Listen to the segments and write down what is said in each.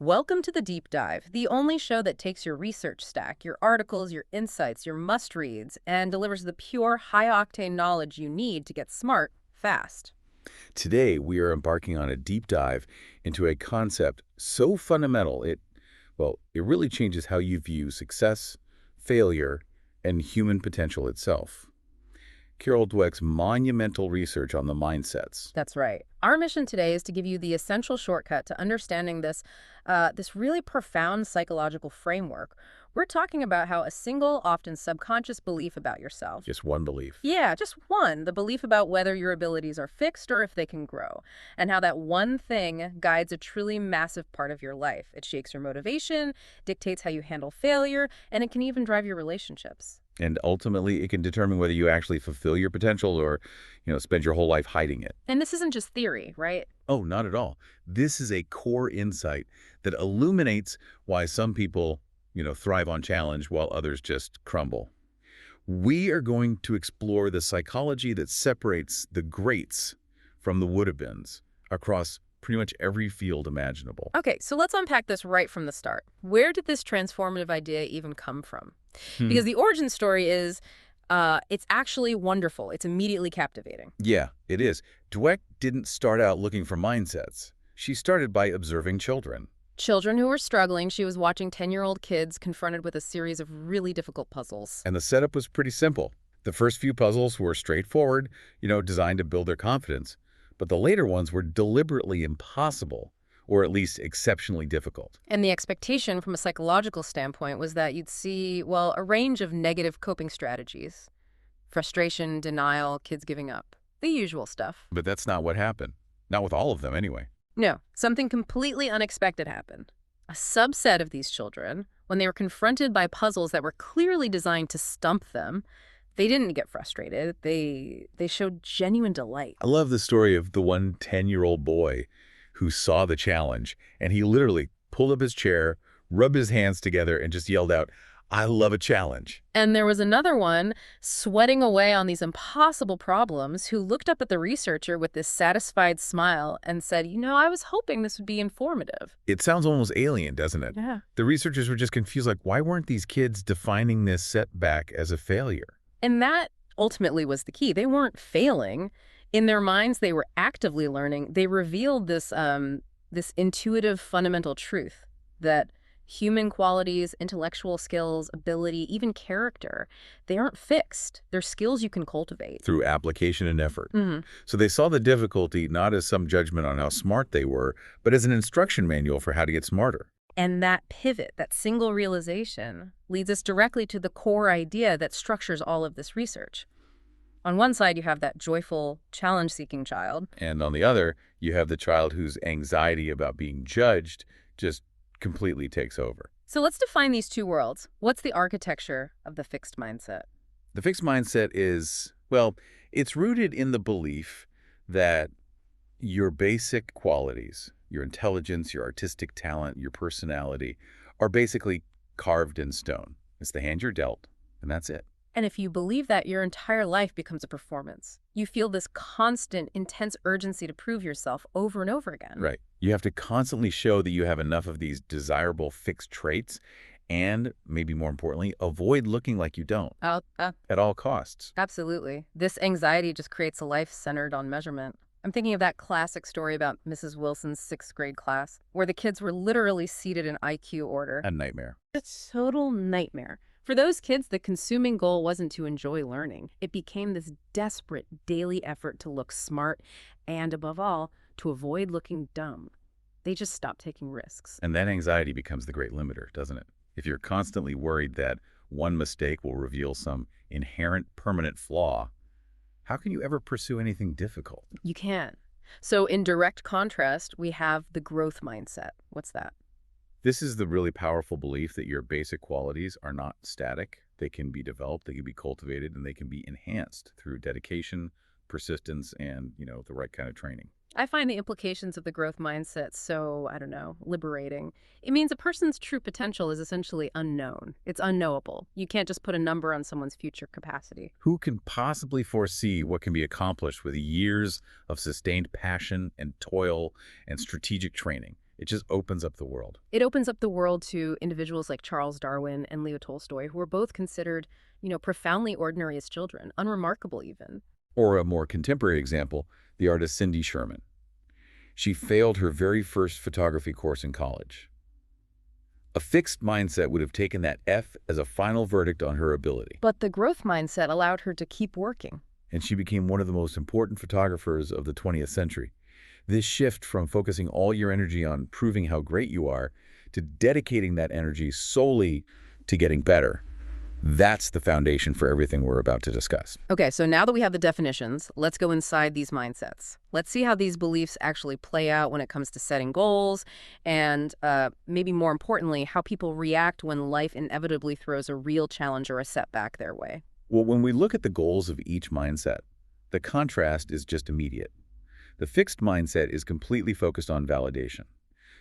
Welcome to the Deep Dive, the only show that takes your research stack, your articles, your insights, your must-reads, and delivers the pure, high-octane knowledge you need to get smart, fast. Today, we are embarking on a deep dive into a concept so fundamental it really changes how you view success, failure, and human potential itself. Carol Dweck's monumental research on the mindsets. That's right. Our mission today is to give you the essential shortcut to understanding this really profound psychological framework. We're talking about how a single, often subconscious belief about yourself. Just one belief. Yeah, just one, the belief about whether your abilities are fixed or if they can grow, and how that one thing guides a truly massive part of your life. It shapes your motivation, dictates how you handle failure, and it can even drive your relationships. And ultimately, it can determine whether you actually fulfill your potential or, spend your whole life hiding it. And this isn't just theory, right? Oh, not at all. This is a core insight that illuminates why some people, thrive on challenge while others just crumble. We are going to explore the psychology that separates the greats from the would-have-beens across pretty much every field imaginable. Okay, so let's unpack this right from the start. Where did this transformative idea even come from? Because the origin story is, it's actually wonderful. It's immediately captivating. Yeah, it is. Dweck didn't start out looking for mindsets. She started by observing children. Children who were struggling, she was watching 10-year-old kids confronted with a series of really difficult puzzles. And the setup was pretty simple. The first few puzzles were straightforward, designed to build their confidence. But the later ones were deliberately impossible, or at least exceptionally difficult. And the expectation from a psychological standpoint was that you'd see, well, a range of negative coping strategies. Frustration, denial, kids giving up. The usual stuff. But that's not what happened. Not with all of them, anyway. No, something completely unexpected happened. A subset of these children, when they were confronted by puzzles that were clearly designed to stump them, they didn't get frustrated. They showed genuine delight. I love the story of the one 10-year-old boy who saw the challenge, and he literally pulled up his chair, rubbed his hands together, and just yelled out, "I love a challenge." And there was another one sweating away on these impossible problems who looked up at the researcher with this satisfied smile and said, I was hoping this would be informative. It sounds almost alien, doesn't it? Yeah. The researchers were just confused, like, why weren't these kids defining this setback as a failure? And that ultimately was the key. They weren't failing. In their minds, they were actively learning. They revealed this intuitive fundamental truth that human qualities, intellectual skills, ability, even character, they aren't fixed. They're skills you can cultivate. Through application and effort. So they saw the difficulty not as some judgment on how smart they were, but as an instruction manual for how to get smarter. And that pivot, that single realization, leads us directly to the core idea that structures all of this research. On one side, you have that joyful, challenge-seeking child. And on the other, you have the child whose anxiety about being judged just completely takes over. So let's define these two worlds. What's the architecture of the fixed mindset? The fixed mindset is, well, it's rooted in the belief that your basic qualities, your intelligence, your artistic talent, your personality, are basically carved in stone. It's the hand you're dealt, and that's it. And if you believe that, your entire life becomes a performance. You feel this constant, intense urgency to prove yourself over and over again. Right. You have to constantly show that you have enough of these desirable fixed traits and, maybe more importantly, avoid looking like you don't at all costs. Absolutely. This anxiety just creates a life centered on measurement. I'm thinking of that classic story about Mrs. Wilson's 6th grade class, where the kids were literally seated in IQ order. A nightmare. A total nightmare. For those kids, the consuming goal wasn't to enjoy learning. It became this desperate daily effort to look smart and, above all, to avoid looking dumb. They just stopped taking risks. And that anxiety becomes the great limiter, doesn't it? If you're constantly worried that one mistake will reveal some inherent permanent flaw, how can you ever pursue anything difficult? You can't. So in direct contrast, we have the growth mindset. What's that? This is the really powerful belief that your basic qualities are not static. They can be developed, they can be cultivated, and they can be enhanced through dedication, persistence, and, the right kind of training. I find the implications of the growth mindset so, liberating. It means a person's true potential is essentially unknown. It's unknowable. You can't just put a number on someone's future capacity. Who can possibly foresee what can be accomplished with years of sustained passion and toil and strategic training? It just opens up the world. It opens up the world to individuals like Charles Darwin and Leo Tolstoy, who were both considered, profoundly ordinary as children, unremarkable even. Or a more contemporary example, the artist Cindy Sherman. She failed her very first photography course in college. A fixed mindset would have taken that F as a final verdict on her ability. But the growth mindset allowed her to keep working. And she became one of the most important photographers of the 20th century. This shift from focusing all your energy on proving how great you are to dedicating that energy solely to getting better, that's the foundation for everything we're about to discuss. Okay, so now that we have the definitions, let's go inside these mindsets. Let's see how these beliefs actually play out when it comes to setting goals and, maybe more importantly, how people react when life inevitably throws a real challenge or a setback their way. Well, when we look at the goals of each mindset, the contrast is just immediate. The fixed mindset is completely focused on validation.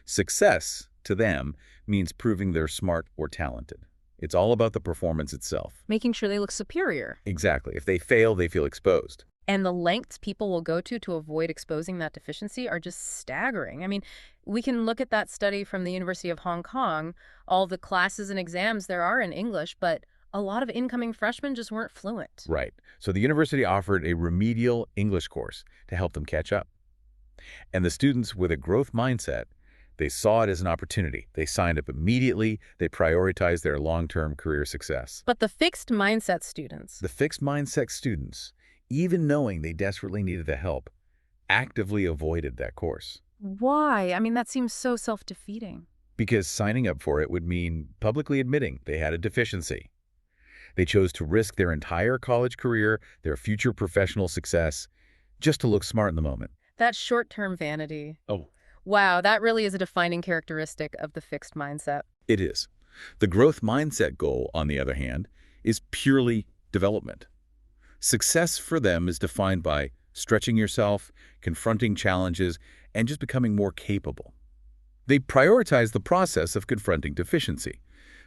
Success, to them, means proving they're smart or talented. It's all about the performance itself. Making sure they look superior. Exactly. If they fail, they feel exposed. And the lengths people will go to avoid exposing that deficiency are just staggering. I mean, we can look at that study from the University of Hong Kong, all the classes and exams there are in English, but a lot of incoming freshmen just weren't fluent. Right. So the university offered a remedial English course to help them catch up. And the students with a growth mindset, they saw it as an opportunity. They signed up immediately. They prioritized their long-term career success. But the fixed mindset students, The fixed mindset students, even knowing they desperately needed the help, actively avoided that course. why? I mean, that seems so self-defeating. Because signing up for it would mean publicly admitting they had a deficiency. They chose to risk their entire college career, their future professional success, just to look smart in the moment. That short-term vanity. Oh, Wow, that really is a defining characteristic of the fixed mindset. it is. The growth mindset goal, on the other hand, is purely development. Success for them is defined by stretching yourself, confronting challenges, and just becoming more capable. They prioritize the process of confronting deficiency,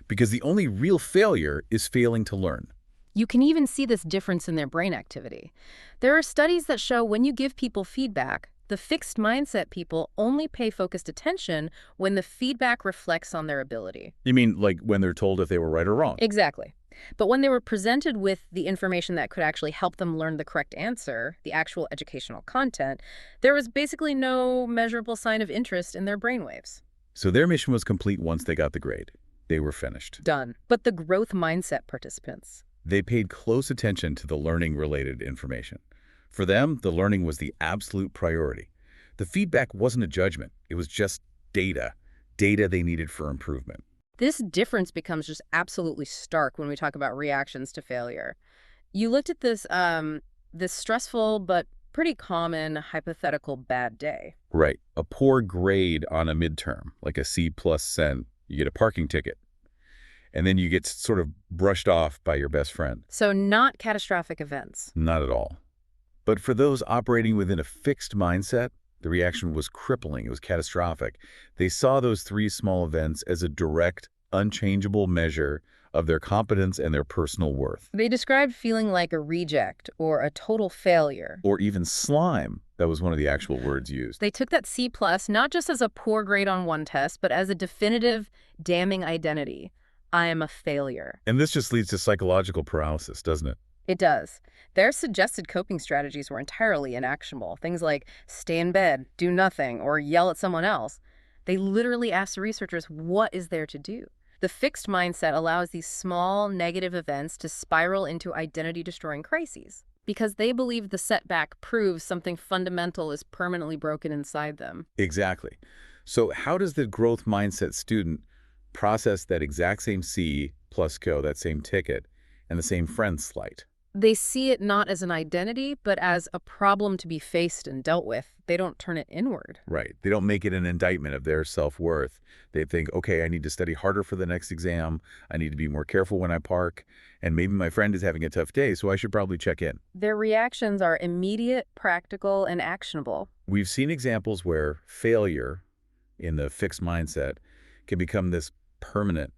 because the only real failure is failing to learn. You can even see this difference in their brain activity. There are studies that show when you give people feedback, the fixed mindset people only pay focused attention when the feedback reflects on their ability. You mean like when they're told if they were right or wrong? Exactly. But when they were presented with the information that could actually help them learn the correct answer, the actual educational content, there was basically no measurable sign of interest in their brainwaves. So their mission was complete once they got the grade. They were finished. Done. But the growth mindset participants, They paid close attention to the learning-related information. For them, the learning was the absolute priority. The feedback wasn't a judgment. It was just data they needed for improvement. this difference becomes just absolutely stark when we talk about reactions to failure. You looked at this stressful but pretty common hypothetical bad day. Right. A poor grade on a midterm, like a C+ send, you get a parking ticket. And then you get sort of brushed off by your best friend. So not catastrophic events. Not at all. But for those operating within a fixed mindset, the reaction was crippling. It was catastrophic. They saw those 3 small events as a direct, unchangeable measure of their competence and their personal worth. They described feeling like a reject or a total failure. Or even slime. That was one of the actual words used. They took that C+ not just as a poor grade on one test, but as a definitive, damning identity. I am a failure. And this just leads to psychological paralysis, doesn't it? It does. Their suggested coping strategies were entirely inactionable. Things like stay in bed, do nothing, or yell at someone else. They literally asked the researchers, what is there to do? The fixed mindset allows these small negative events to spiral into identity-destroying crises because they believe the setback proves something fundamental is permanently broken inside them. Exactly. So how does the growth mindset student process that exact same C plus co, that same ticket, and the same friend slight? They see it not as an identity, but as a problem to be faced and dealt with. They don't turn it inward. Right. They don't make it an indictment of their self-worth. They think, okay, I need to study harder for the next exam. I need to be more careful when I park. And maybe my friend is having a tough day, so I should probably check in. Their reactions are immediate, practical, and actionable. We've seen examples where failure in the fixed mindset can become this permanent,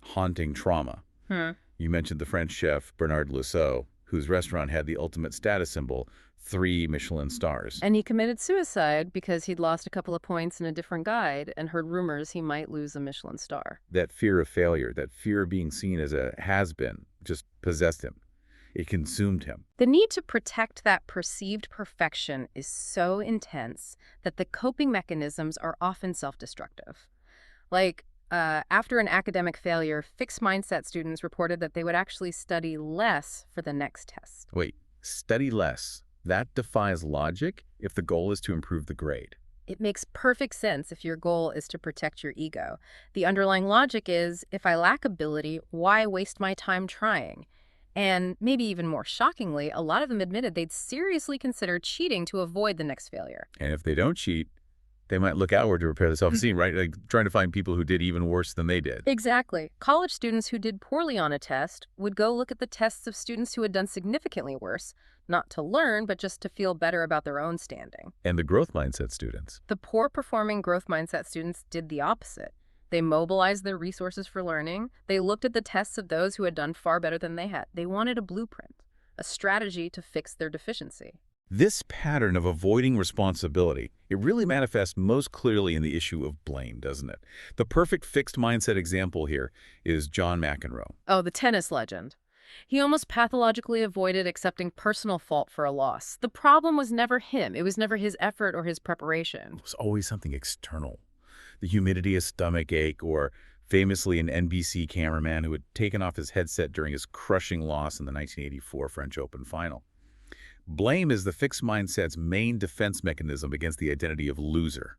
haunting trauma. You mentioned the French chef Bernard Loiseau, whose restaurant had the ultimate status symbol, 3 Michelin stars. And he committed suicide because he'd lost a couple of points in a different guide and heard rumors he might lose a Michelin star. That fear of failure, that fear of being seen as a has-been, just possessed him. It consumed him. The need to protect that perceived perfection is so intense that the coping mechanisms are often self-destructive. Like, after an academic failure, fixed mindset students reported that they would actually study less for the next test. Wait, study less. That defies logic if the goal is to improve the grade. It makes perfect sense if your goal is to protect your ego. The underlying logic is, if I lack ability, why waste my time trying? And maybe even more shockingly, a lot of them admitted they'd seriously consider cheating to avoid the next failure. And if they don't cheat, they might look outward to repair the self-esteem, right? Like trying to find people who did even worse than they did. Exactly. College students who did poorly on a test would go look at the tests of students who had done significantly worse, not to learn, but just to feel better about their own standing. And the growth mindset students. The poor-performing growth mindset students did the opposite. They mobilized their resources for learning. They looked at the tests of those who had done far better than they had. They wanted a blueprint, a strategy to fix their deficiency. This pattern of avoiding responsibility, it really manifests most clearly in the issue of blame, doesn't it? The perfect fixed mindset example here is John McEnroe. Oh, the tennis legend. He almost pathologically avoided accepting personal fault for a loss. The problem was never him. It was never his effort or his preparation. It was always something external. The humidity, a stomach ache, or famously an NBC cameraman who had taken off his headset during his crushing loss in the 1984 French Open final. Blame is the fixed mindset's main defense mechanism against the identity of loser.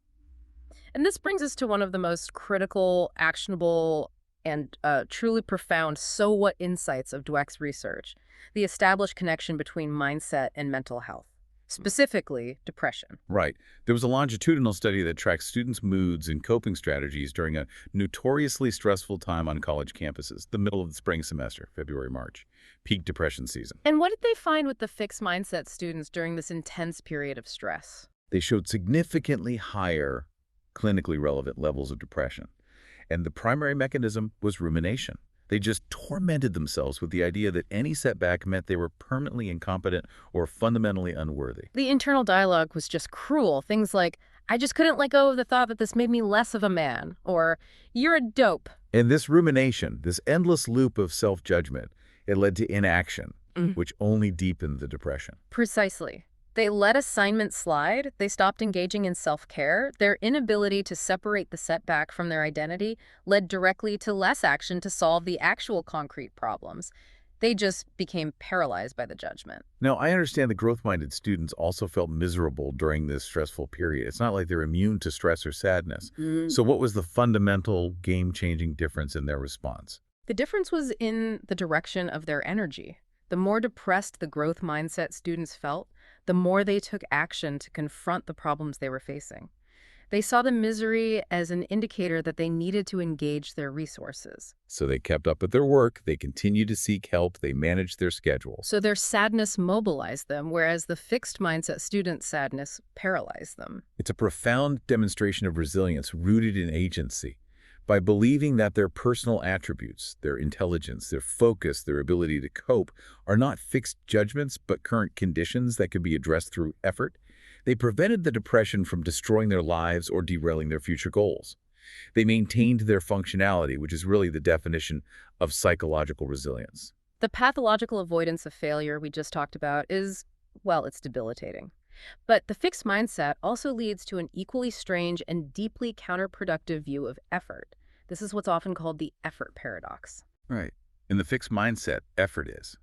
And this brings us to one of the most critical, actionable, and truly profound so what insights of Dweck's research, the established connection between mindset and mental health, specifically depression. Right. There was a longitudinal study that tracked students' moods and coping strategies during a notoriously stressful time on college campuses, the middle of the spring semester, February, March, peak depression season. And what did they find with the fixed mindset students during this intense period of stress? They showed significantly higher clinically relevant levels of depression. And the primary mechanism was rumination. They just tormented themselves with the idea that any setback meant they were permanently incompetent or fundamentally unworthy. The internal dialogue was just cruel. Things like, I just couldn't let go of the thought that this made me less of a man, or you're a dope. And this rumination, this endless loop of self-judgment, it led to inaction, which only deepened the depression. Precisely. They let assignments slide. They stopped engaging in self-care. Their inability to separate the setback from their identity led directly to less action to solve the actual concrete problems. They just became paralyzed by the judgment. Now, I understand the growth-minded students also felt miserable during this stressful period. It's not like they're immune to stress or sadness. So what was the fundamental game-changing difference in their response? The difference was in the direction of their energy. The more depressed the growth mindset students felt, the more they took action to confront the problems they were facing. They saw the misery as an indicator that they needed to engage their resources. So they kept up with their work, they continued to seek help, they managed their schedules. So their sadness mobilized them, whereas the fixed mindset student's sadness paralyzed them. It's a profound demonstration of resilience rooted in agency. By believing that their personal attributes, their intelligence, their focus, their ability to cope, are not fixed judgments but current conditions that can be addressed through effort, they prevented the depression from destroying their lives or derailing their future goals. They maintained their functionality, which is really the definition of psychological resilience. The pathological avoidance of failure we just talked about is, well, it's debilitating. But the fixed mindset also leads to an equally strange and deeply counterproductive view of effort. This is what's often called the effort paradox. Right. In the fixed mindset, effort is.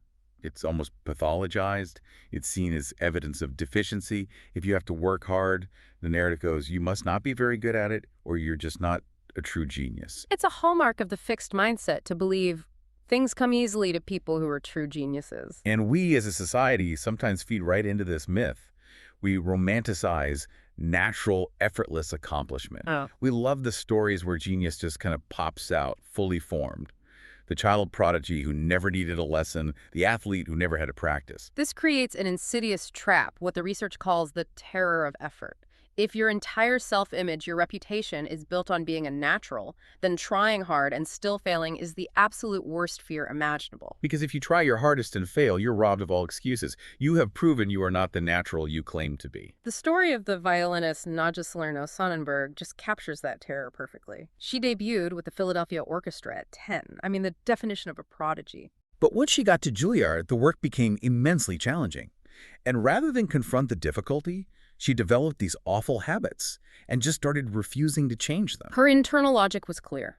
It's almost pathologized. It's seen as evidence of deficiency. If you have to work hard, the narrative goes, you must not be very good at it, or you're just not a true genius. It's a hallmark of the fixed mindset to believe things come easily to people who are true geniuses. And we as a society sometimes feed right into this myth. We romanticize natural, effortless accomplishment. We love the stories where genius just kind of pops out, fully formed. The child prodigy who never needed a lesson, the athlete who never had to practice. This creates an insidious trap, what the research calls the terror of effort. If your entire self-image, your reputation, is built on being a natural, then trying hard and still failing is the absolute worst fear imaginable. Because if you try your hardest and fail, you're robbed of all excuses. You have proven you are not the natural you claim to be. The story of the violinist Nadja Salerno-Sonnenberg just captures that terror perfectly. She debuted with the Philadelphia Orchestra at 10. I mean, the definition of a prodigy. But once she got to Juilliard, the work became immensely challenging. And rather than confront the difficulty, she developed these awful habits and just started refusing to change them. Her internal logic was clear.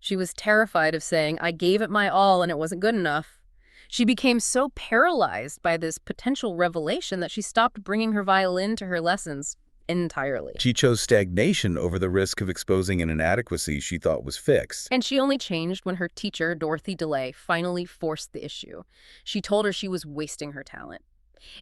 She was terrified of saying, I gave it my all and it wasn't good enough. She became so paralyzed by this potential revelation that she stopped bringing her violin to her lessons entirely. She chose stagnation over the risk of exposing an inadequacy she thought was fixed. And she only changed when her teacher, Dorothy DeLay, finally forced the issue. She told her she was wasting her talent.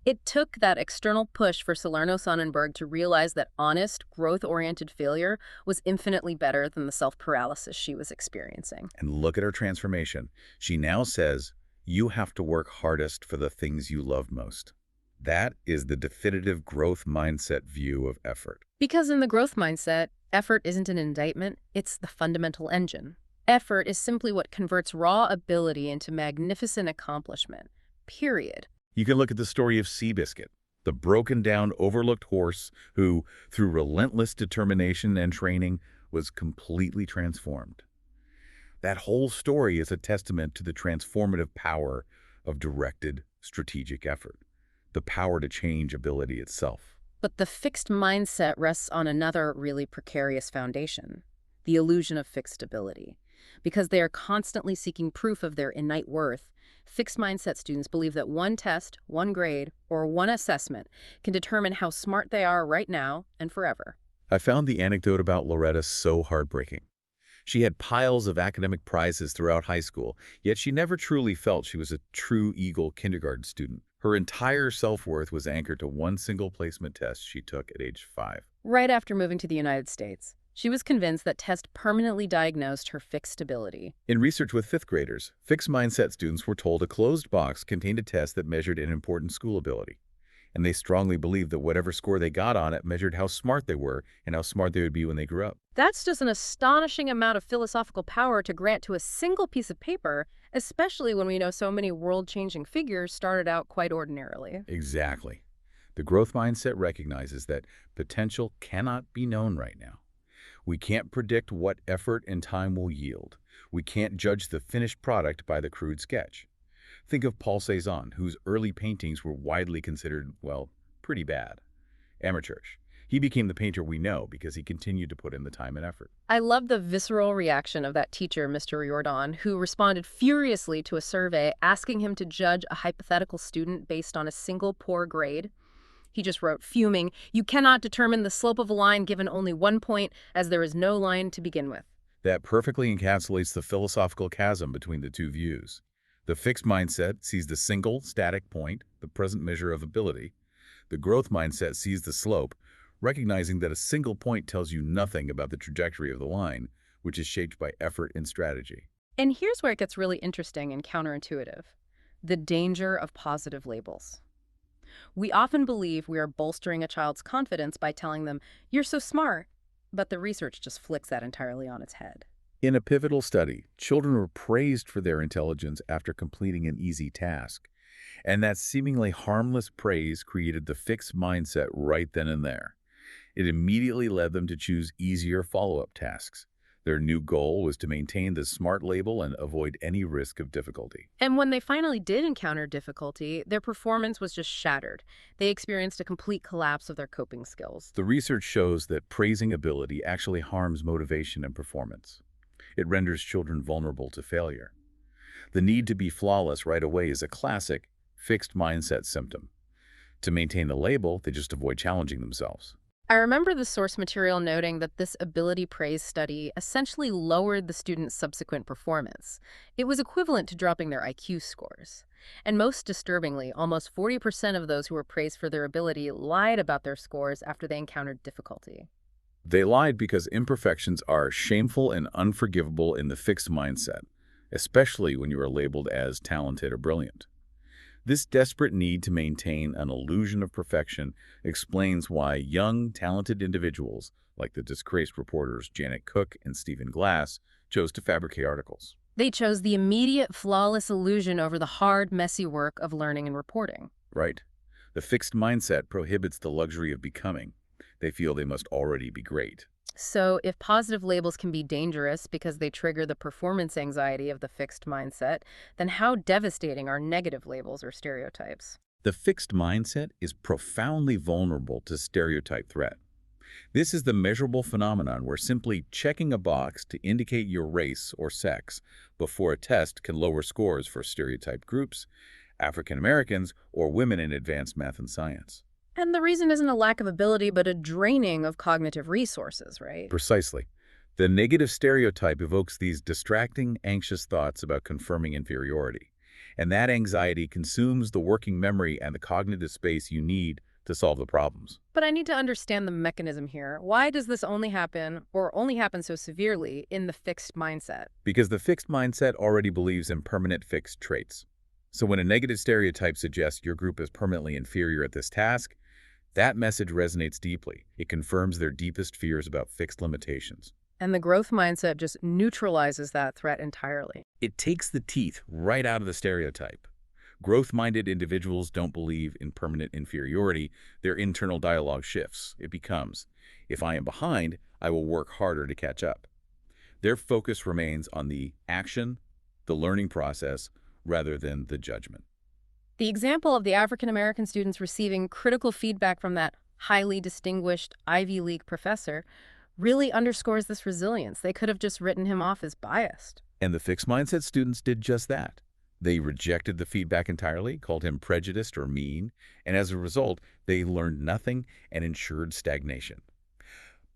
It took that external push for Salerno-Sonnenberg to realize that honest, growth-oriented failure was infinitely better than the self-paralysis she was experiencing. And look at her transformation. She now says, you have to work hardest for the things you love most. That is the definitive growth mindset view of effort. Because in the growth mindset, effort isn't an indictment, it's the fundamental engine. Effort is simply what converts raw ability into magnificent accomplishment. Period. You can look at the story of Seabiscuit, the broken-down, overlooked horse who, through relentless determination and training, was completely transformed. That whole story is a testament to the transformative power of directed, strategic effort, the power to change ability itself. But the fixed mindset rests on another really precarious foundation, the illusion of fixed ability. Because they are constantly seeking proof of their innate worth, fixed mindset students believe that one test, one grade, or one assessment can determine how smart they are right now and forever. I found the anecdote about Loretta so heartbreaking. She had piles of academic prizes throughout high school, yet she never truly felt she was a true Eagle kindergarten student. Her entire self-worth was anchored to one single placement test she took at age 5. Right after moving to the United States, she was convinced that test permanently diagnosed her fixed ability. In research with 5th graders, fixed mindset students were told a closed box contained a test that measured an important school ability. And they strongly believed that whatever score they got on it measured how smart they were and how smart they would be when they grew up. That's just an astonishing amount of philosophical power to grant to a single piece of paper, especially when we know so many world-changing figures started out quite ordinarily. Exactly. The growth mindset recognizes that potential cannot be known right now. We can't predict what effort and time will yield. We can't judge the finished product by the crude sketch. Think of Paul Cézanne, whose early paintings were widely considered, well, pretty bad. Amateurish. He became the painter we know because he continued to put in the time and effort. I love the visceral reaction of that teacher, Mr. Riordan, who responded furiously to a survey asking him to judge a hypothetical student based on a single poor grade. He just wrote, fuming, "You cannot determine the slope of a line given only 1 point, as there is no line to begin with." That perfectly encapsulates the philosophical chasm between the two views. The fixed mindset sees the single, static point, the present measure of ability. The growth mindset sees the slope, recognizing that a single point tells you nothing about the trajectory of the line, which is shaped by effort and strategy. And here's where it gets really interesting and counterintuitive: the danger of positive labels. We often believe we are bolstering a child's confidence by telling them, "You're so smart," but the research just flicks that entirely on its head. In a pivotal study, children were praised for their intelligence after completing an easy task. And that seemingly harmless praise created the fixed mindset right then and there. It immediately led them to choose easier follow-up tasks. Their new goal was to maintain the SMART label and avoid any risk of difficulty. And when they finally did encounter difficulty, their performance was just shattered. They experienced a complete collapse of their coping skills. The research shows that praising ability actually harms motivation and performance. It renders children vulnerable to failure. The need to be flawless right away is a classic fixed mindset symptom. To maintain the label, they just avoid challenging themselves. I remember the source material noting that this ability praise study essentially lowered the students' subsequent performance. It was equivalent to dropping their IQ scores. And most disturbingly, almost 40% of those who were praised for their ability lied about their scores after they encountered difficulty. They lied because imperfections are shameful and unforgivable in the fixed mindset, especially when you are labeled as talented or brilliant. This desperate need to maintain an illusion of perfection explains why young, talented individuals, like the disgraced reporters Janet Cook and Stephen Glass, chose to fabricate articles. They chose the immediate, flawless illusion over the hard, messy work of learning and reporting. Right. The fixed mindset prohibits the luxury of becoming. They feel they must already be great. So, if positive labels can be dangerous because they trigger the performance anxiety of the fixed mindset, then how devastating are negative labels or stereotypes? The fixed mindset is profoundly vulnerable to stereotype threat. This is the measurable phenomenon where simply checking a box to indicate your race or sex before a test can lower scores for stereotyped groups, African Americans, or women in advanced math and science. And the reason isn't a lack of ability, but a draining of cognitive resources, right? Precisely. The negative stereotype evokes these distracting, anxious thoughts about confirming inferiority. And that anxiety consumes the working memory and the cognitive space you need to solve the problems. But I need to understand the mechanism here. Why does this only happen, or only happen so severely, in the fixed mindset? Because the fixed mindset already believes in permanent fixed traits. So when a negative stereotype suggests your group is permanently inferior at this task, that message resonates deeply. It confirms their deepest fears about fixed limitations. And the growth mindset just neutralizes that threat entirely. It takes the teeth right out of the stereotype. Growth-minded individuals don't believe in permanent inferiority. Their internal dialogue shifts. It becomes, if I am behind, I will work harder to catch up. Their focus remains on the action, the learning process, rather than the judgment. The example of the African American students receiving critical feedback from that highly distinguished Ivy League professor really underscores this resilience. They could have just written him off as biased. And the fixed mindset students did just that. They rejected the feedback entirely, called him prejudiced or mean, and as a result, they learned nothing and ensured stagnation.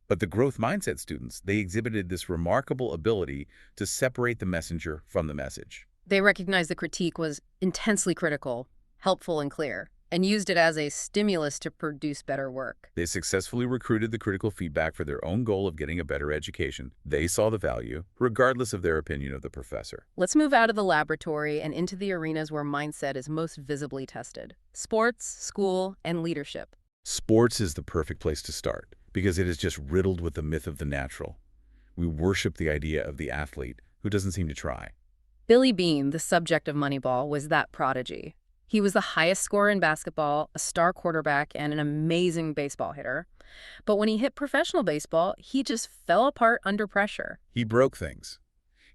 But the growth mindset students, they exhibited this remarkable ability to separate the messenger from the message. They recognized the critique was intensely critical, helpful, and clear, and used it as a stimulus to produce better work. They successfully recruited the critical feedback for their own goal of getting a better education. They saw the value, regardless of their opinion of the professor. Let's move out of the laboratory and into the arenas where mindset is most visibly tested: sports, school, and leadership. Sports is the perfect place to start because it is just riddled with the myth of the natural. We worship the idea of the athlete who doesn't seem to try. Billy Beane, the subject of Moneyball, was that prodigy. He was the highest scorer in basketball, a star quarterback, and an amazing baseball hitter. But when he hit professional baseball, he just fell apart under pressure. He broke things.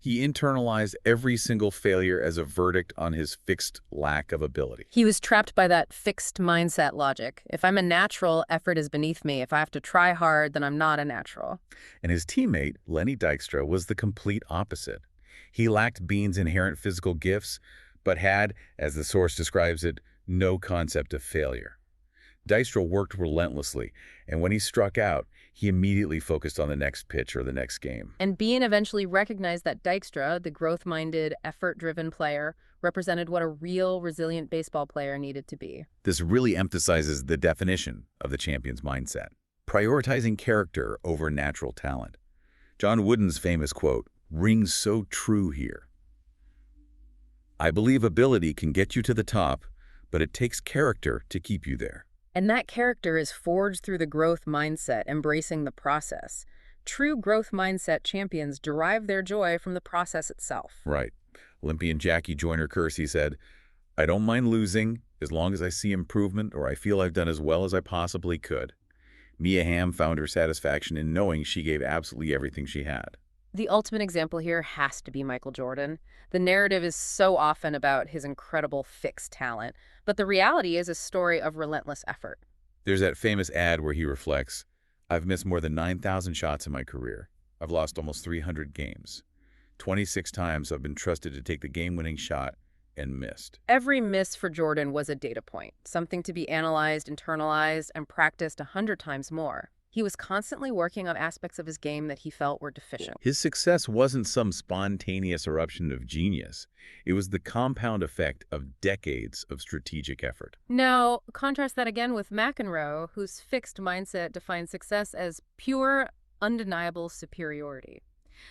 He internalized every single failure as a verdict on his fixed lack of ability. He was trapped by that fixed mindset logic. If I'm a natural, effort is beneath me. If I have to try hard, then I'm not a natural. And his teammate, Lenny Dykstra, was the complete opposite. He lacked Beane's inherent physical gifts, but had, as the source describes it, no concept of failure. Dykstra worked relentlessly, and when he struck out, he immediately focused on the next pitch or the next game. And Beane eventually recognized that Dykstra, the growth-minded, effort-driven player, represented what a real, resilient baseball player needed to be. This really emphasizes the definition of the champion's mindset, prioritizing character over natural talent. John Wooden's famous quote rings so true here. I believe ability can get you to the top, but it takes character to keep you there. And that character is forged through the growth mindset, embracing the process. True growth mindset champions derive their joy from the process itself. Right. Olympian Jackie Joyner-Kersee said, I don't mind losing as long as I see improvement or I feel I've done as well as I possibly could. Mia Hamm found her satisfaction in knowing she gave absolutely everything she had. The ultimate example here has to be Michael Jordan. The narrative is so often about his incredible fixed talent, but the reality is a story of relentless effort. There's that famous ad where he reflects, I've missed more than 9,000 shots in my career. I've lost almost 300 games. 26 times I've been trusted to take the game-winning shot and missed. Every miss for Jordan was a data point, something to be analyzed, internalized, and practiced 100 times more. He was constantly working on aspects of his game that he felt were deficient. His success wasn't some spontaneous eruption of genius. It was the compound effect of decades of strategic effort. Now, contrast that again with McEnroe, whose fixed mindset defined success as pure, undeniable superiority.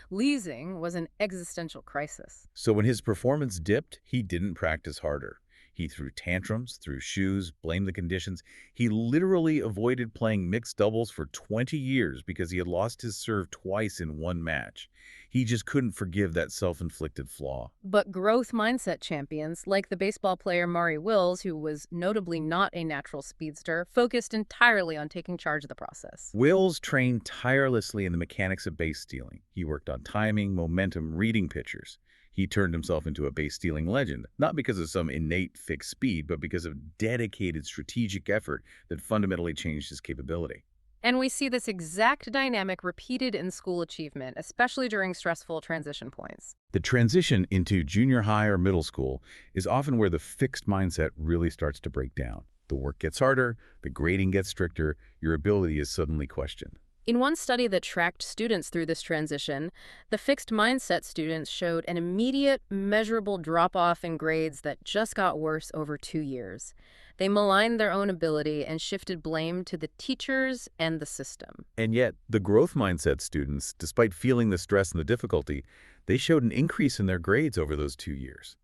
Losing was an existential crisis. So when his performance dipped, he didn't practice harder. He threw tantrums, threw shoes, blamed the conditions. He literally avoided playing mixed doubles for 20 years because he had lost his serve twice in one match. He just couldn't forgive that self-inflicted flaw. But growth mindset champions, like the baseball player Maury Wills, who was notably not a natural speedster, focused entirely on taking charge of the process. Wills trained tirelessly in the mechanics of base stealing. He worked on timing, momentum, reading pitchers. He turned himself into a base stealing legend, not because of some innate fixed speed, but because of dedicated strategic effort that fundamentally changed his capability. And we see this exact dynamic repeated in school achievement, especially during stressful transition points. The transition into junior high or middle school is often where the fixed mindset really starts to break down. The work gets harder, the grading gets stricter, your ability is suddenly questioned. In one study that tracked students through this transition, the fixed mindset students showed an immediate, measurable drop-off in grades that just got worse over 2 years. They maligned their own ability and shifted blame to the teachers and the system. And yet, the growth mindset students, despite feeling the stress and the difficulty, they showed an increase in their grades over those 2 years.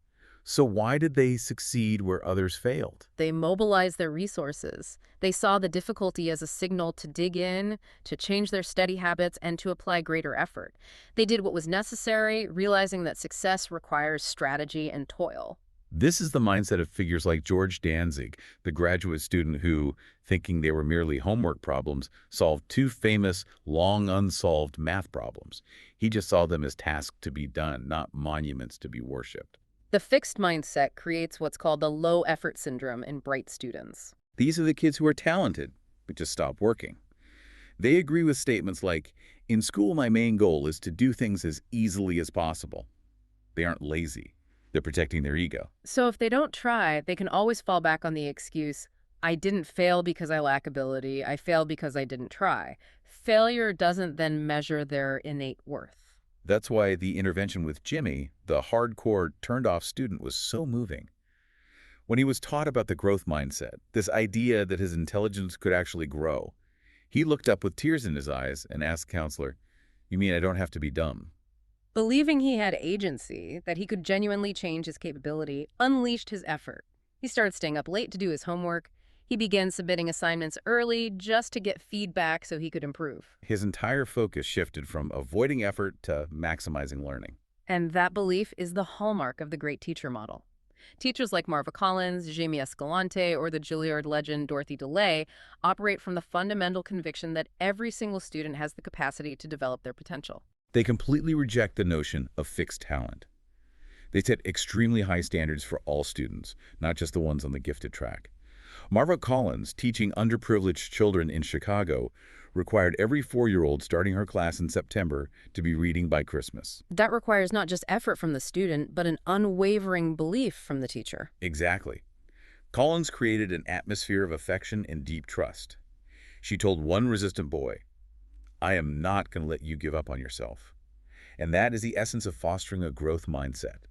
So why did they succeed where others failed? They mobilized their resources. They saw the difficulty as a signal to dig in, to change their study habits, and to apply greater effort. They did what was necessary, realizing that success requires strategy and toil. This is the mindset of figures like George Danzig, the graduate student who, thinking they were merely homework problems, solved two famous, long unsolved math problems. He just saw them as tasks to be done, not monuments to be worshipped. The fixed mindset creates what's called the low-effort syndrome in bright students. These are the kids who are talented, but just stop working. They agree with statements like, "In school, my main goal is to do things as easily as possible." They aren't lazy. They're protecting their ego. So if they don't try, they can always fall back on the excuse, I didn't fail because I lack ability, I failed because I didn't try. Failure doesn't then measure their innate worth. That's why the intervention with Jimmy, the hardcore, turned-off student, was so moving. When he was taught about the growth mindset, this idea that his intelligence could actually grow, he looked up with tears in his eyes and asked the counselor, "You mean I don't have to be dumb?" Believing he had agency, that he could genuinely change his capability, unleashed his effort. He started staying up late to do his homework. He began submitting assignments early just to get feedback so he could improve. His entire focus shifted from avoiding effort to maximizing learning. And that belief is the hallmark of the great teacher model. Teachers like Marva Collins, Jamie Escalante, or the Juilliard legend Dorothy DeLay operate from the fundamental conviction that every single student has the capacity to develop their potential. They completely reject the notion of fixed talent. They set extremely high standards for all students, not just the ones on the gifted track. Marva Collins, teaching underprivileged children in Chicago, required every 4-year-old starting her class in September to be reading by Christmas. That requires not just effort from the student, but an unwavering belief from the teacher. Exactly. Collins created an atmosphere of affection and deep trust. She told one resistant boy, "I am not going to let you give up on yourself." And that is the essence of fostering a growth mindset,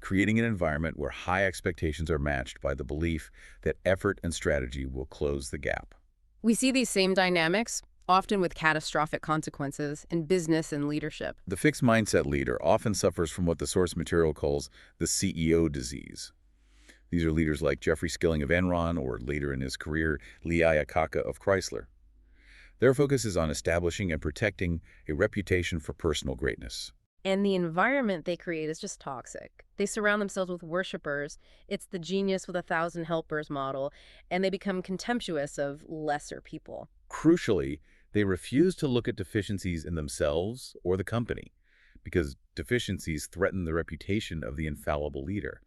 creating an environment where high expectations are matched by the belief that effort and strategy will close the gap. We see these same dynamics, often with catastrophic consequences, in business and leadership. The fixed mindset leader often suffers from what the source material calls the CEO disease. These are leaders like Jeffrey Skilling of Enron, or later in his career, Lee Iacocca of Chrysler. Their focus is on establishing and protecting a reputation for personal greatness. And the environment they create is just toxic. They surround themselves with worshipers. It's the genius with 1,000 helpers model, and they become contemptuous of lesser people. Crucially, they refuse to look at deficiencies in themselves or the company, because deficiencies threaten the reputation of the infallible leader.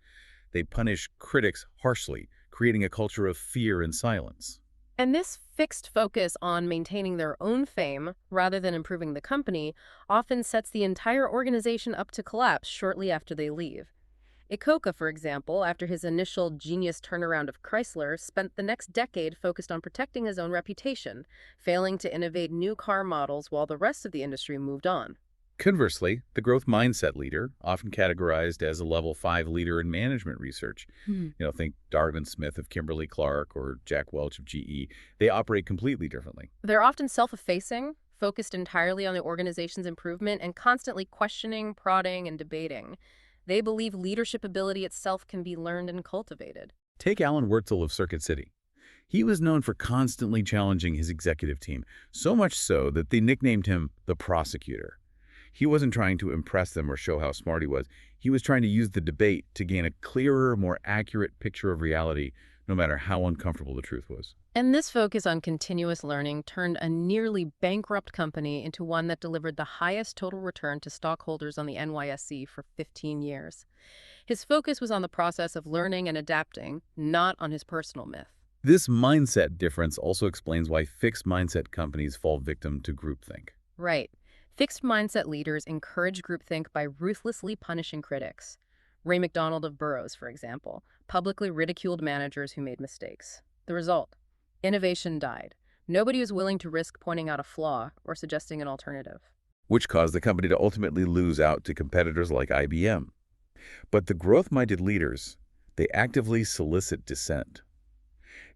They punish critics harshly, creating a culture of fear and silence. And this fixed focus on maintaining their own fame rather than improving the company often sets the entire organization up to collapse shortly after they leave. Iacocca, for example, after his initial genius turnaround of Chrysler, spent the next decade focused on protecting his own reputation, failing to innovate new car models while the rest of the industry moved on. Conversely, the growth mindset leader, often categorized as a level 5 leader in management research, think Darwin Smith of Kimberly-Clark or Jack Welch of GE, they operate completely differently. They're often self-effacing, focused entirely on the organization's improvement, and constantly questioning, prodding, and debating. They believe leadership ability itself can be learned and cultivated. Take Alan Wurtzel of Circuit City. He was known for constantly challenging his executive team, so much so that they nicknamed him the prosecutor. He wasn't trying to impress them or show how smart he was. He was trying to use the debate to gain a clearer, more accurate picture of reality, no matter how uncomfortable the truth was. And this focus on continuous learning turned a nearly bankrupt company into one that delivered the highest total return to stockholders on the NYSE for 15 years. His focus was on the process of learning and adapting, not on his personal myth. This mindset difference also explains why fixed mindset companies fall victim to groupthink. Right. Fixed mindset leaders encourage groupthink by ruthlessly punishing critics. Ray McDonald of Burroughs, for example, publicly ridiculed managers who made mistakes. The result? Innovation died. Nobody was willing to risk pointing out a flaw or suggesting an alternative. Which caused the company to ultimately lose out to competitors like IBM. But the growth-minded leaders, they actively solicit dissent.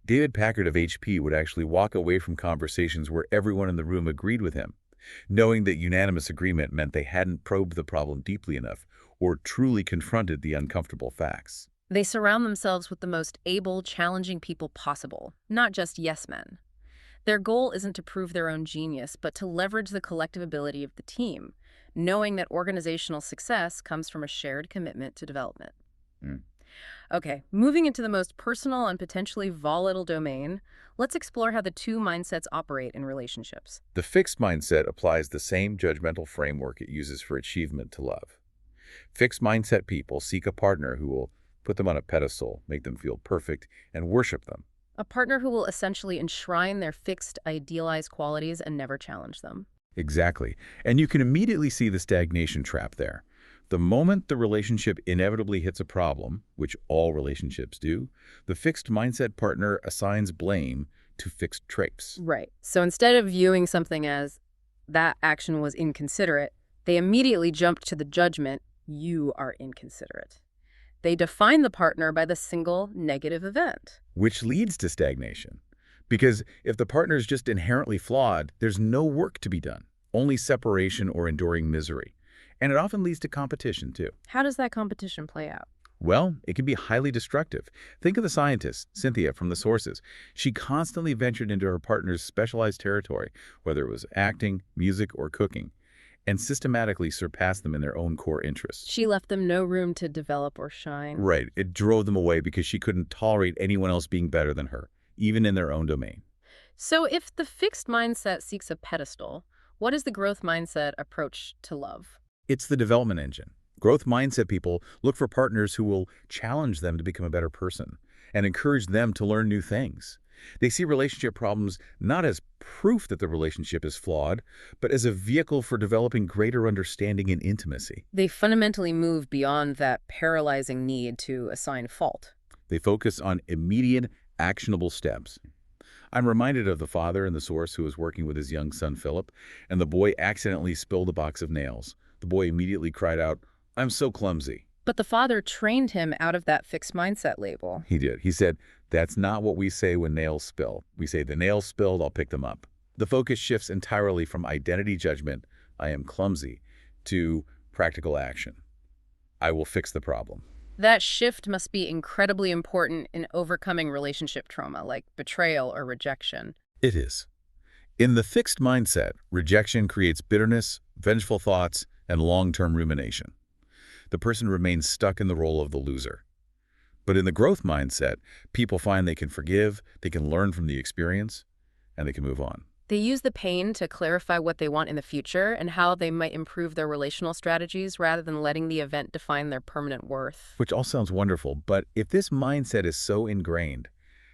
David Packard of HP would actually walk away from conversations where everyone in the room agreed with him, knowing that unanimous agreement meant they hadn't probed the problem deeply enough or truly confronted the uncomfortable facts. They surround themselves with the most able, challenging people possible, not just yes men. Their goal isn't to prove their own genius, but to leverage the collective ability of the team, knowing that organizational success comes from a shared commitment to development. Mm. Okay, moving into the most personal and potentially volatile domain, let's explore how the two mindsets operate in relationships. The fixed mindset applies the same judgmental framework it uses for achievement to love. Fixed mindset people seek a partner who will put them on a pedestal, make them feel perfect, and worship them. A partner who will essentially enshrine their fixed, idealized qualities and never challenge them. Exactly. And you can immediately see the stagnation trap there. The moment the relationship inevitably hits a problem, which all relationships do, the fixed mindset partner assigns blame to fixed traits. Right. So instead of viewing something as that action was inconsiderate, they immediately jump to the judgment, you are inconsiderate. They define the partner by the single negative event. Which leads to stagnation. Because if the partner is just inherently flawed, there's no work to be done, only separation or enduring misery. And it often leads to competition, too. How does that competition play out? Well, it can be highly destructive. Think of the scientist, Cynthia, from The Sources. She constantly ventured into her partner's specialized territory, whether it was acting, music, or cooking, and systematically surpassed them in their own core interests. She left them no room to develop or shine. Right. It drove them away because she couldn't tolerate anyone else being better than her, even in their own domain. So if the fixed mindset seeks a pedestal, what is the growth mindset approach to love? It's the development engine. Growth mindset people look for partners who will challenge them to become a better person and encourage them to learn new things. They see relationship problems not as proof that the relationship is flawed, but as a vehicle for developing greater understanding and intimacy. They fundamentally move beyond that paralyzing need to assign fault. They focus on immediate, actionable steps. I'm reminded of the father in The Source who was working with his young son, Philip, and the boy accidentally spilled a box of nails. The boy immediately cried out, "I'm so clumsy." But the father trained him out of that fixed mindset label. He did. He said, "That's not what we say when nails spill. We say, the nails spilled, I'll pick them up." The focus shifts entirely from identity judgment, "I am clumsy," to practical action. "I will fix the problem." That shift must be incredibly important in overcoming relationship trauma, like betrayal or rejection. It is. In the fixed mindset, rejection creates bitterness, vengeful thoughts, and long-term rumination. The person remains stuck in the role of the loser. But in the growth mindset, people find they can forgive, they can learn from the experience, and they can move on. They use the pain to clarify what they want in the future and how they might improve their relational strategies rather than letting the event define their permanent worth. Which all sounds wonderful, but if this mindset is so ingrained,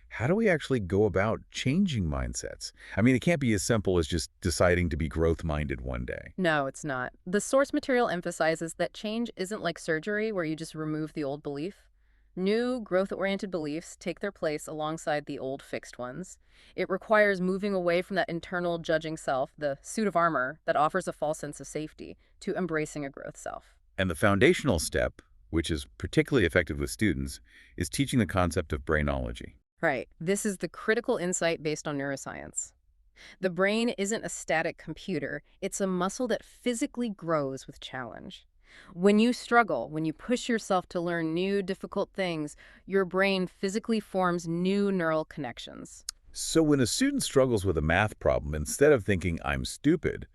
how do we actually go about changing mindsets? I mean, it can't be as simple as just deciding to be growth-minded one day. No, it's not. The source material emphasizes that change isn't like surgery where you just remove the old belief. New, growth-oriented beliefs take their place alongside the old fixed ones. It requires moving away from that internal judging self, the suit of armor that offers a false sense of safety, to embracing a growth self. And the foundational step, which is particularly effective with students, is teaching the concept of brainology. Right. This is the critical insight based on neuroscience. The brain isn't a static computer. It's a muscle that physically grows with challenge. When you struggle, when you push yourself to learn new, difficult things, your brain physically forms new neural connections. So when a student struggles with a math problem, instead of thinking, I'm stupid,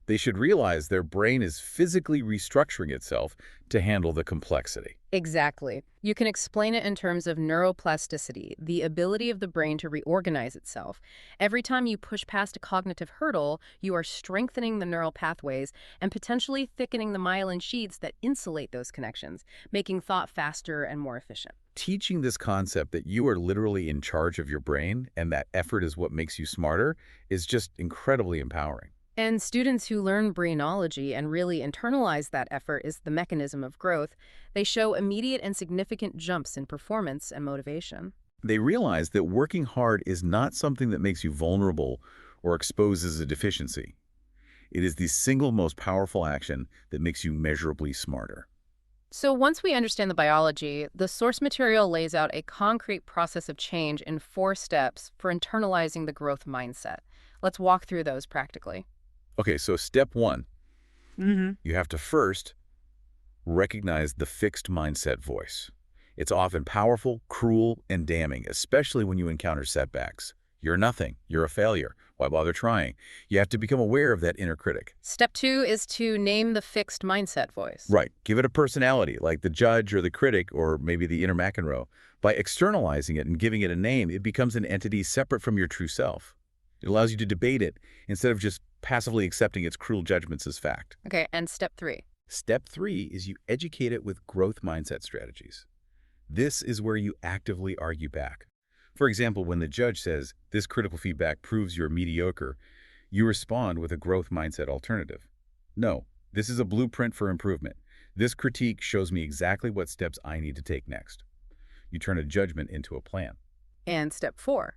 they should realize their brain is physically restructuring itself to handle the complexity. Exactly. You can explain it in terms of neuroplasticity, the ability of the brain to reorganize itself. Every time you push past a cognitive hurdle, you are strengthening the neural pathways and potentially thickening the myelin sheaths that insulate those connections, making thought faster and more efficient. Teaching this concept that you are literally in charge of your brain and that effort is what makes you smarter is just incredibly empowering. And students who learn brainology and really internalize that effort is the mechanism of growth, they show immediate and significant jumps in performance and motivation. They realize that working hard is not something that makes you vulnerable or exposes a deficiency. It is the single most powerful action that makes you measurably smarter. So once we understand the biology, the source material lays out a concrete process of change in 4 steps for internalizing the growth mindset. Let's walk through those practically. Okay, so step one, you have to first recognize the fixed mindset voice. It's often powerful, cruel, and damning, especially when you encounter setbacks. You're nothing. You're a failure. Why bother trying? You have to become aware of that inner critic. Step 2 is to name the fixed mindset voice. Right. Give it a personality, like the judge or the critic or maybe the inner McEnroe. By externalizing it and giving it a name, it becomes an entity separate from your true self. It allows you to debate it instead of just passively accepting its cruel judgments as fact. Okay, and step 3. Step 3 is you educate it with growth mindset strategies. This is where you actively argue back. For example, when the judge says, this critical feedback proves you're mediocre, you respond with a growth mindset alternative. No, this is a blueprint for improvement. This critique shows me exactly what steps I need to take next. You turn a judgment into a plan. And step 4.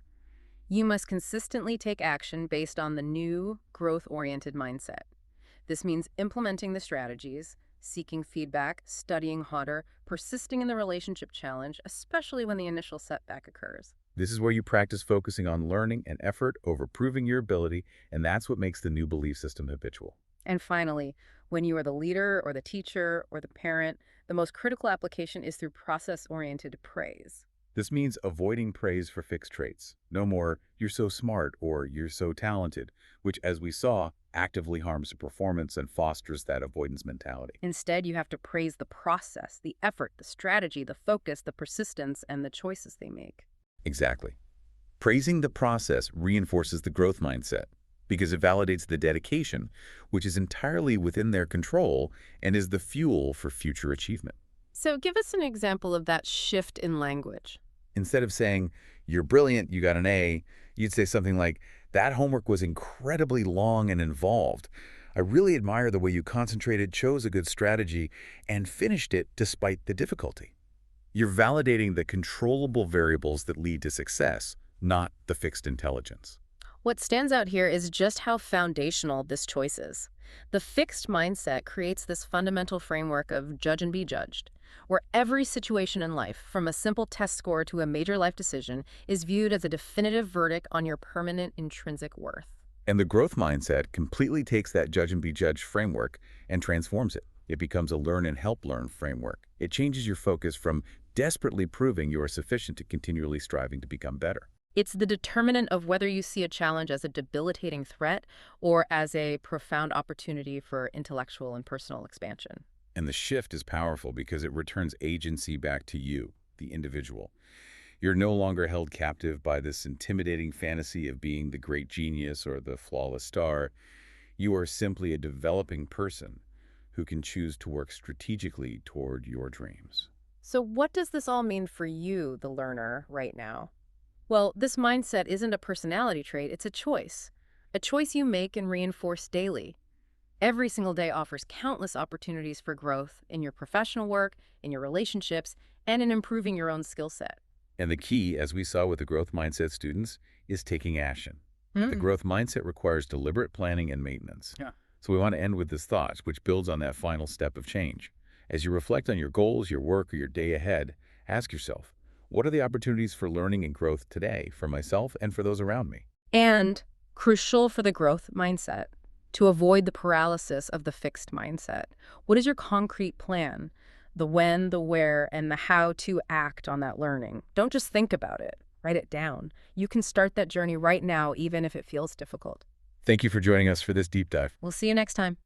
You must consistently take action based on the new, growth-oriented mindset. This means implementing the strategies, seeking feedback, studying harder, persisting in the relationship challenge, especially when the initial setback occurs. This is where you practice focusing on learning and effort over proving your ability, and that's what makes the new belief system habitual. And finally, when you are the leader or the teacher or the parent, the most critical application is through process-oriented praise. This means avoiding praise for fixed traits. No more, you're so smart or you're so talented, which, as we saw, actively harms the performance and fosters that avoidance mentality. Instead, you have to praise the process, the effort, the strategy, the focus, the persistence, and the choices they make. Exactly. Praising the process reinforces the growth mindset because it validates the dedication, which is entirely within their control and is the fuel for future achievement. So give us an example of that shift in language. Instead of saying, you're brilliant, you got an A, you'd say something like, that homework was incredibly long and involved. I really admire the way you concentrated, chose a good strategy, and finished it despite the difficulty. You're validating the controllable variables that lead to success, not the fixed intelligence. What stands out here is just how foundational this choice is. The fixed mindset creates this fundamental framework of judge and be judged, where every situation in life, from a simple test score to a major life decision, is viewed as a definitive verdict on your permanent intrinsic worth. And the growth mindset completely takes that judge and be judged framework and transforms it. It becomes a learn and help learn framework. It changes your focus from desperately proving you are sufficient to continually striving to become better. It's the determinant of whether you see a challenge as a debilitating threat or as a profound opportunity for intellectual and personal expansion. And the shift is powerful because it returns agency back to you, the individual. You're no longer held captive by this intimidating fantasy of being the great genius or the flawless star. You are simply a developing person who can choose to work strategically toward your dreams. So what does this all mean for you, the learner, right now? Well, this mindset isn't a personality trait, it's a choice you make and reinforce daily. Every single day offers countless opportunities for growth in your professional work, in your relationships, and in improving your own skill set. And the key, as we saw with the growth mindset students, is taking action. The growth mindset requires deliberate planning and maintenance. Yeah. So we want to end with this thought, which builds on that final step of change. As you reflect on your goals, your work, or your day ahead, ask yourself, what are the opportunities for learning and growth today for myself and for those around me? And, crucial for the growth mindset, to avoid the paralysis of the fixed mindset. What is your concrete plan? The when, the where, and the how to act on that learning. Don't just think about it. Write it down. You can start that journey right now, even if it feels difficult. Thank you for joining us for this deep dive. We'll see you next time.